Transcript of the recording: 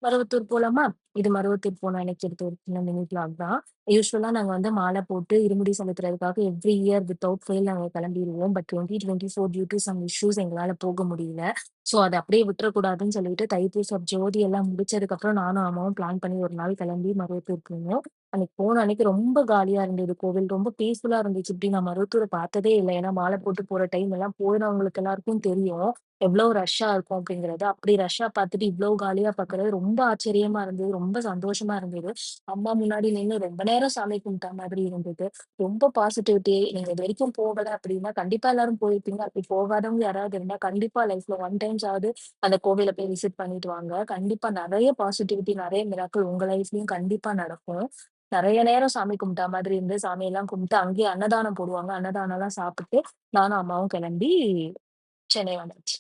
மருவத்தூர் போலாமா? இது மருவத்தூர் போன அன்னைக்கு எடுத்த ஒரு சின்ன மினி வ்ளாக் தான். யூசுவலா நாங்க வந்து மாலை போட்டு இருமுடி செலுத்துறதுக்காக எவ்ரி இயர் வித்தவுட் ஃபெயில் நாங்க கிளம்பிருவோம். But 2024 due to some issues எங்களால போக முடியல. ஸோ அத அப்படியே விட்டுறக்கூடாதுன்னு சொல்லிட்டு தைப்பூசம் ஜோதி எல்லாம் முடிச்சதுக்கப்புறம் நானும் அம்மாவும் பிளான் பண்ணி ஒரு நாள் கிளம்பி மருவத்தூர் போனோம். அன்னைக்கு போன அன்னைக்கு ரொம்ப காலியா இருந்தது கோவில். ரொம்ப பீஸ்ஃபுல்லா இருந்துச்சு. இப்படி நான் மருவத்தூர பார்த்ததே இல்ல. ஏன்னா மாலை போட்டு போற டைம் எல்லாம் போனவங்களுக்கு எல்லாருக்கும் தெரியும். எவ்ளோ ரஷ்ஷா இருக்கும் அப்படிங்கிறது. அப்படி ரஷ்ஷா பார்த்துட்டு இவ்ளோ காலியா பார்க்கறது ரொம்ப ஆச்சரியமா இருந்தது. ரொம்ப சந்தோஷமா இருந்தது. அம்மா முன்னாடி நின்னு ரொம்ப நேரம் சாமி கும்பிட்ட மாதிரி இருந்தது. ரொம்ப பாசிட்டிவிட்டி நீங்க இதுவரைக்கும் போகல அப்படின்னா, கண்டிப்பா எல்லாரும் போயிருப்பீங்க. அப்படி போகாதவங்க யாராவது இருந்தா, கண்டிப்பா லைஃப்ல ஒன் டைம்ஸாவது அந்த கோவில போய் விசிட் பண்ணிட்டு வாங்க. கண்டிப்பா நெறைய பாசிட்டிவிட்டி, நெறைய மிராக்கிள் உங்க லைஃப்லயும் கண்டிப்பா நடக்கும். நெறைய நேரம் சாமி கும்பிட்டா மாதிரி இருந்து, சாமியெல்லாம் கும்பிட்டு அங்கேயே அன்னதானம் போடுவாங்க. அன்னதானம்லாம் சாப்பிட்டு, நானும் அம்மாவும் கிளம்பி சென்னை வந்தாச்சு.